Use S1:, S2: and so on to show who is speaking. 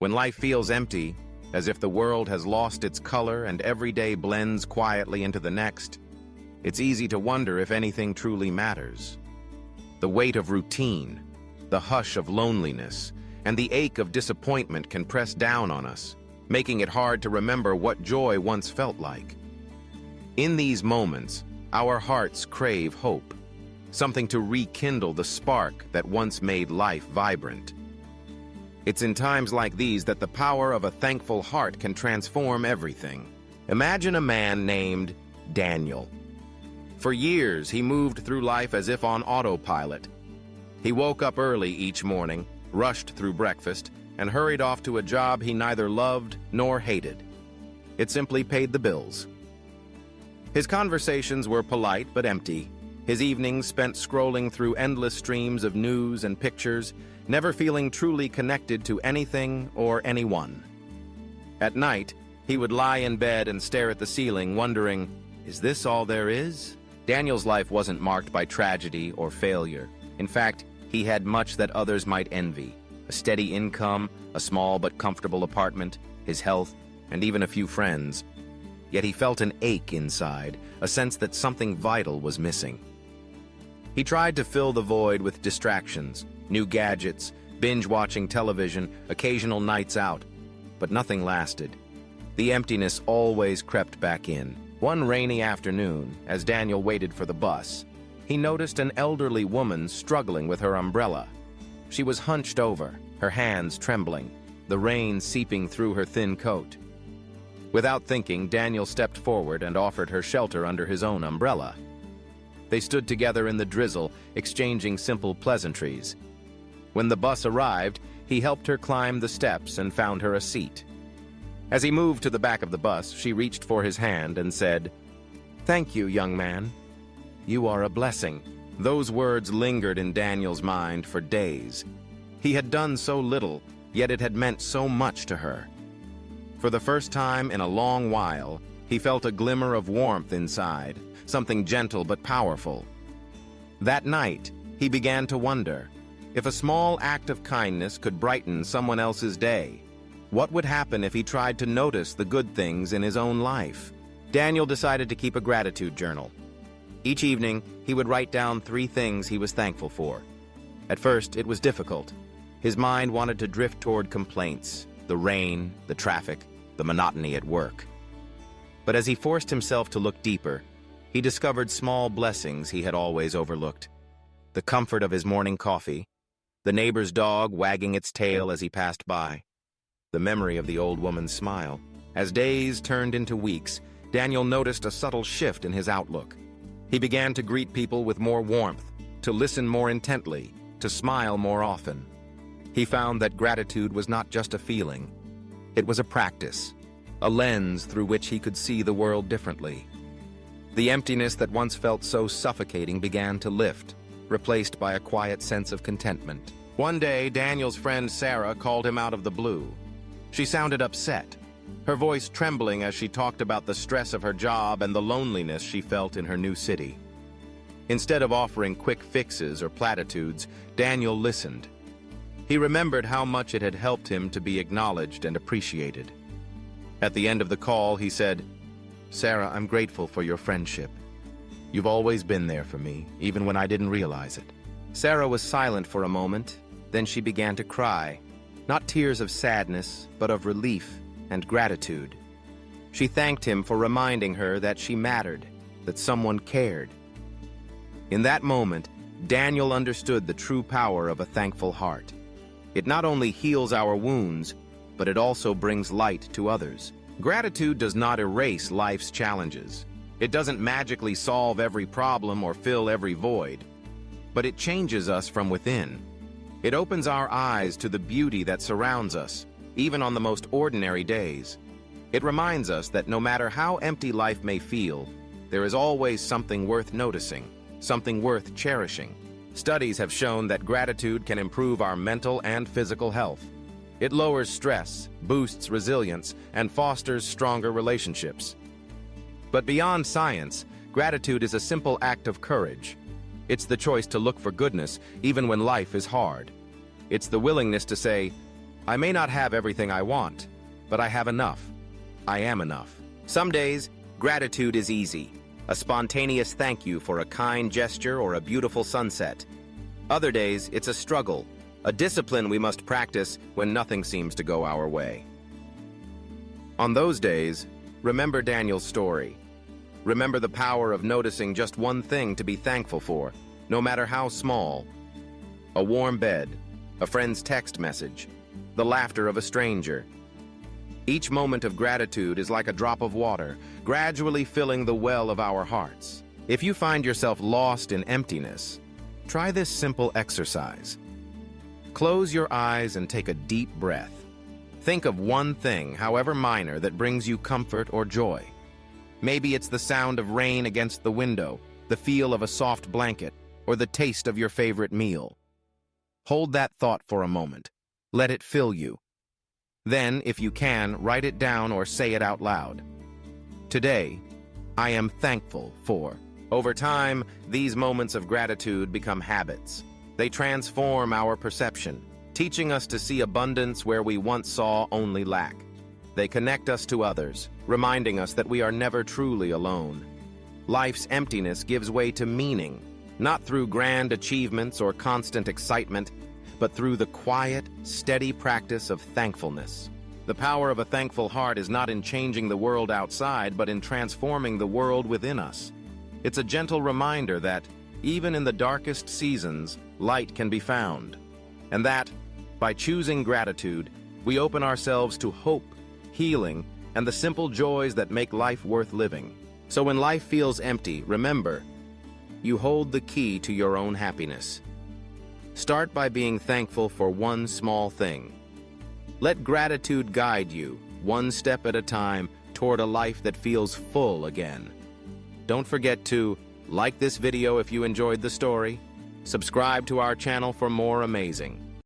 S1: When life feels empty, as if the world has lost its color and every day blends quietly into the next, it's easy to wonder if anything truly matters. The weight of routine, the hush of loneliness, and the ache of disappointment can press down on us, making it hard to remember what joy once felt like. In these moments, our hearts crave hope, something to rekindle the spark that once made life vibrant. It's in times like these that the power of a thankful heart can transform everything. Imagine a man named Daniel. For years, he moved through life as if on autopilot. He woke up early each morning, rushed through breakfast, and hurried off to a job he neither loved nor hated. It simply paid the bills. His conversations were polite but empty. His evenings spent scrolling through endless streams of news and pictures, never feeling truly connected to anything or anyone. At night, he would lie in bed and stare at the ceiling, wondering, is this all there is? Daniel's life wasn't marked by tragedy or failure. In fact, he had much that others might envy: a steady income, a small but comfortable apartment, his health, and even a few friends. Yet he felt an ache inside, a sense that something vital was missing. He tried to fill the void with distractions, new gadgets, binge-watching television, occasional nights out, but nothing lasted. The emptiness always crept back in. One rainy afternoon, as Daniel waited for the bus, he noticed an elderly woman struggling with her umbrella. She was hunched over, her hands trembling, the rain seeping through her thin coat. Without thinking, Daniel stepped forward and offered her shelter under his own umbrella. They stood together in the drizzle, exchanging simple pleasantries. When the bus arrived, he helped her climb the steps and found her a seat. As he moved to the back of the bus, she reached for his hand and said, "Thank you, young man. You are a blessing." Those words lingered in Daniel's mind for days. He had done so little, yet it had meant so much to her. For the first time in a long while, he felt a glimmer of warmth inside, something gentle but powerful. That night, he began to wonder, if a small act of kindness could brighten someone else's day, what would happen if he tried to notice the good things in his own life? Daniel decided to keep a gratitude journal. Each evening, he would write down 3 things he was thankful for. At first, it was difficult. His mind wanted to drift toward complaints, the rain, the traffic, the monotony at work. But as he forced himself to look deeper, he discovered small blessings he had always overlooked. The comfort of his morning coffee, the neighbor's dog wagging its tail as he passed by, the memory of the old woman's smile. As days turned into weeks, Daniel noticed a subtle shift in his outlook. He began to greet people with more warmth, to listen more intently, to smile more often. He found that gratitude was not just a feeling. It was a practice, a lens through which he could see the world differently. The emptiness that once felt so suffocating began to lift, replaced by a quiet sense of contentment. One day, Daniel's friend Sarah called him out of the blue. She sounded upset, her voice trembling as she talked about the stress of her job and the loneliness she felt in her new city. Instead of offering quick fixes or platitudes, Daniel listened. He remembered how much it had helped him to be acknowledged and appreciated. At the end of the call, he said, "Sarah, I'm grateful for your friendship. You've always been there for me, even when I didn't realize it." Sarah was silent for a moment, then she began to cry. Not tears of sadness, but of relief and gratitude. She thanked him for reminding her that she mattered, that someone cared. In that moment, Daniel understood the true power of a thankful heart. It not only heals our wounds, but it also brings light to others. Gratitude does not erase life's challenges. It doesn't magically solve every problem or fill every void, but it changes us from within. It opens our eyes to the beauty that surrounds us, even on the most ordinary days. It reminds us that no matter how empty life may feel, there is always something worth noticing, something worth cherishing. Studies have shown that gratitude can improve our mental and physical health. It lowers stress, boosts resilience, and fosters stronger relationships. But beyond science, gratitude is a simple act of courage. It's the choice to look for goodness even when life is hard. It's the willingness to say, I may not have everything I want, but I have enough. I am enough. Some days, gratitude is easy. A spontaneous thank you for a kind gesture or a beautiful sunset. Other days, it's a struggle, a discipline we must practice when nothing seems to go our way. On those days, remember Daniel's story. Remember the power of noticing just one thing to be thankful for, no matter how small. A warm bed, a friend's text message, the laughter of a stranger. Each moment of gratitude is like a drop of water, gradually filling the well of our hearts. If you find yourself lost in emptiness, try this simple exercise. Close your eyes and take a deep breath. Think of one thing, however minor, that brings you comfort or joy. Maybe it's the sound of rain against the window, the feel of a soft blanket, or the taste of your favorite meal. Hold that thought for a moment. Let it fill you. Then, if you can, write it down or say it out loud. Today, I am thankful for. Over time, these moments of gratitude become habits. They transform our perception, teaching us to see abundance where we once saw only lack. They connect us to others, reminding us that we are never truly alone. Life's emptiness gives way to meaning, not through grand achievements or constant excitement, but through the quiet, steady practice of thankfulness. The power of a thankful heart is not in changing the world outside, but in transforming the world within us. It's a gentle reminder that, even in the darkest seasons, light can be found. And that, by choosing gratitude, we open ourselves to hope, healing, and the simple joys that make life worth living. So when life feels empty, remember, you hold the key to your own happiness. Start by being thankful for one small thing. Let gratitude guide you, one step at a time, toward a life that feels full again. Don't forget to like this video if you enjoyed the story, subscribe to our channel for more amazing